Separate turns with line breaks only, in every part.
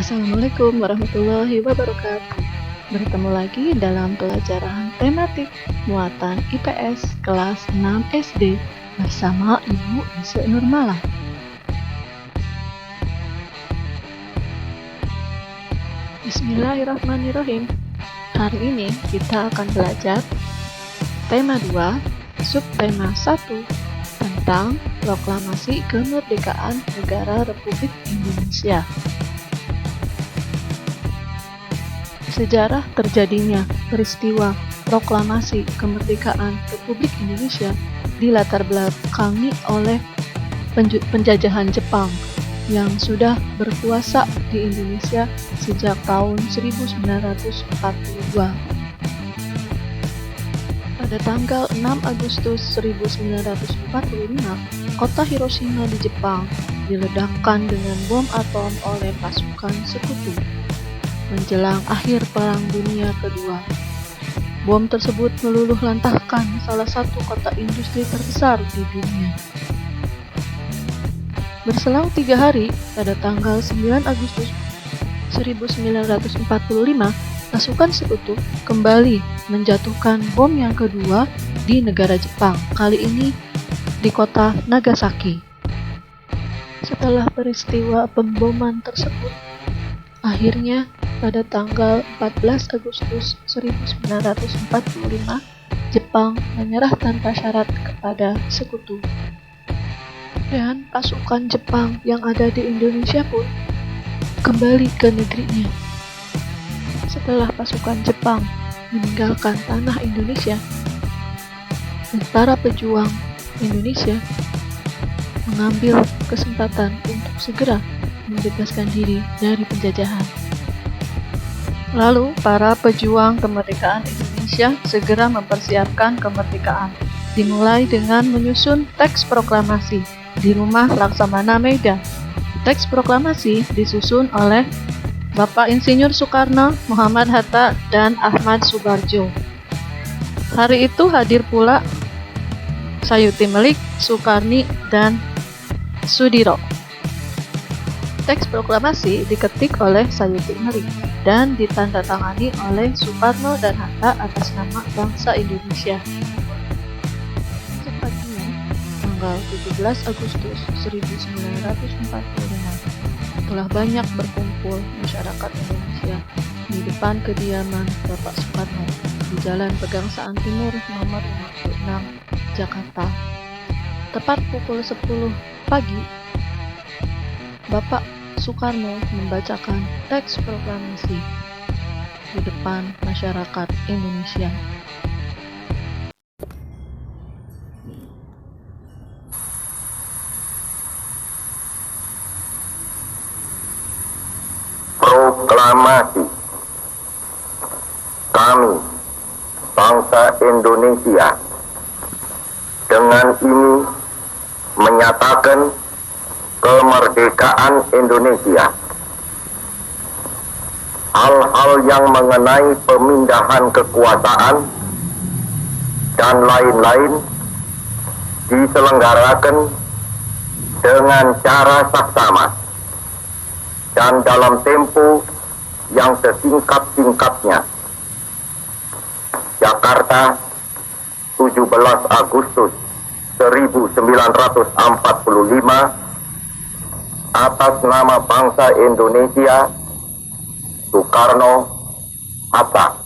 Assalamualaikum warahmatullahi wabarakatuh. Bertemu lagi dalam pelajaran tematik muatan IPS kelas 6 SD bersama Ibu Ise Nurmala. Bismillahirrahmanirrahim. Hari ini kita akan belajar tema 2, subtema 1 tentang Proklamasi Kemerdekaan Negara Republik Indonesia. Sejarah terjadinya peristiwa Proklamasi Kemerdekaan Republik Indonesia dilatar belakangi oleh penjajahan Jepang yang sudah berkuasa di Indonesia sejak tahun 1942. Pada tanggal 6 Agustus 1945, kota Hiroshima di Jepang diledakkan dengan bom atom oleh pasukan sekutu. Menjelang akhir Perang Dunia Kedua, bom tersebut meluluh lantahkan salah satu kota industri terbesar di dunia. Berselang 3 hari, pada tanggal 9 Agustus 1945, pasukan sekutu kembali menjatuhkan bom yang kedua di negara Jepang, kali ini di kota Nagasaki. Setelah peristiwa pemboman tersebut, akhirnya pada tanggal 14 Agustus 1945, Jepang menyerah tanpa syarat kepada sekutu. Dan pasukan Jepang yang ada di Indonesia pun kembali ke negerinya. Setelah pasukan Jepang meninggalkan tanah Indonesia, dan para pejuang Indonesia mengambil kesempatan untuk segera membebaskan diri dari penjajahan. Lalu, para pejuang kemerdekaan Indonesia segera mempersiapkan kemerdekaan, dimulai dengan menyusun teks proklamasi di rumah Laksamana Medan. Teks proklamasi disusun oleh Bapak Insinyur Soekarno, Muhammad Hatta, dan Ahmad Subarjo. Hari itu hadir pula Sayuti Melik, Sukarni, dan Sudiro. Teks proklamasi diketik oleh Sayuti Melik dan ditandatangani oleh Soekarno dan Hatta atas nama bangsa Indonesia. Sepaginya, tanggal 17 Agustus 1945, telah banyak berkumpul masyarakat Indonesia di depan kediaman Bapak Soekarno di Jalan Pegangsaan Timur nomor 56, Jakarta. Tepat pukul 10 pagi, Bapak Soekarno membacakan teks proklamasi di depan masyarakat Indonesia.
Proklamasi. Kami, bangsa Indonesia, dengan ini menyatakan kemerdekaan Indonesia. Hal-hal yang mengenai pemindahan kekuasaan dan lain-lain diselenggarakan dengan cara saksama dan dalam tempo yang sesingkat-singkatnya. Jakarta, 17 Agustus 1945, atas nama bangsa Indonesia, Soekarno, Hatta.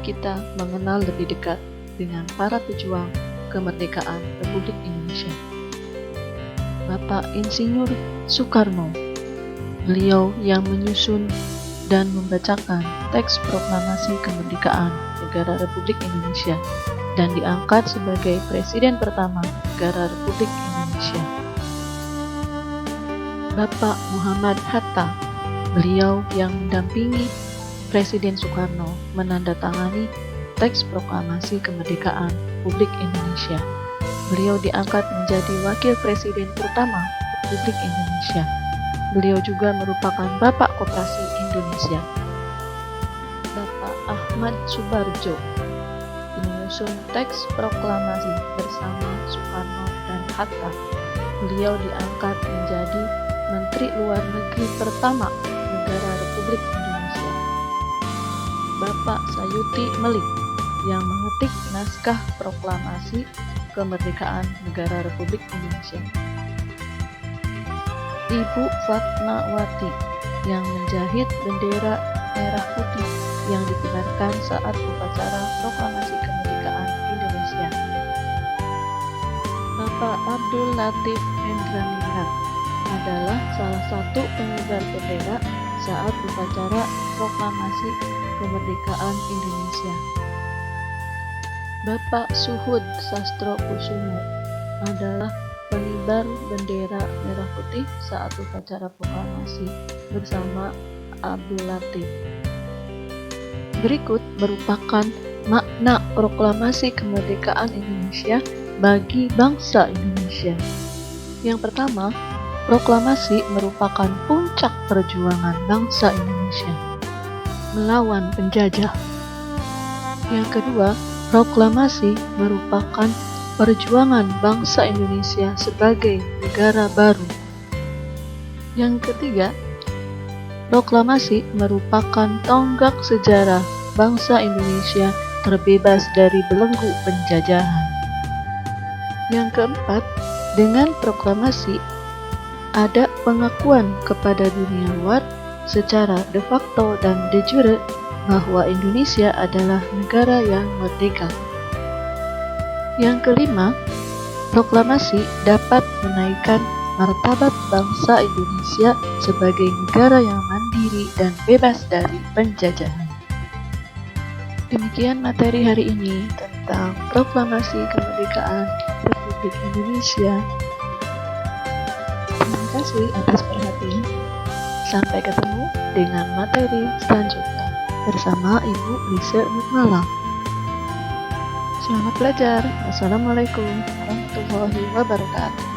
kita mengenal lebih dekat dengan para pejuang kemerdekaan Republik Indonesia. Bapak Insinyur Soekarno, beliau yang menyusun dan membacakan teks proklamasi kemerdekaan negara Republik Indonesia dan diangkat sebagai Presiden pertama negara Republik Indonesia. Bapak Muhammad Hatta, beliau yang mendampingi Presiden Soekarno menandatangani teks proklamasi kemerdekaan Republik Indonesia. Beliau diangkat menjadi Wakil Presiden pertama Republik Indonesia. Beliau juga merupakan Bapak Koperasi Indonesia. Bapak Ahmad Subarjo menyusun teks proklamasi bersama Soekarno dan Hatta. Beliau diangkat menjadi Menteri Luar Negeri pertama negara Republik Indonesia. Bapak Sayuti Melik yang mengetik naskah proklamasi kemerdekaan negara Republik Indonesia. Ibu Fatmawati yang menjahit bendera merah putih yang dikibarkan saat upacara proklamasi kemerdekaan Indonesia. Bapak Abdul Latif Hendraningrat adalah salah satu pengibar bendera saat upacara proklamasi kemerdekaan Indonesia. Bapak Suhud Sastrokusumo adalah pengibar bendera merah putih saat upacara proklamasi bersama Abdul Latif. Berikut merupakan makna proklamasi kemerdekaan Indonesia bagi bangsa Indonesia. Yang pertama, proklamasi merupakan puncak perjuangan bangsa Indonesia melawan penjajah. Yang kedua, proklamasi merupakan perjuangan bangsa Indonesia sebagai negara baru. Yang ketiga, proklamasi merupakan tonggak sejarah bangsa Indonesia terbebas dari belenggu penjajahan. Yang keempat, dengan proklamasi ada pengakuan kepada dunia luar secara de facto dan de jure bahwa Indonesia adalah negara yang merdeka. Yang kelima, proklamasi dapat menaikkan martabat bangsa Indonesia sebagai negara yang mandiri dan bebas dari penjajahan. Demikian materi hari ini tentang proklamasi kemerdekaan Republik Indonesia. Terima kasih atas perhatian. Sampai ketemu dengan materi selanjutnya bersama Ibu Lise Nurmala. Selamat belajar. Wassalamualaikum warahmatullahi wabarakatuh.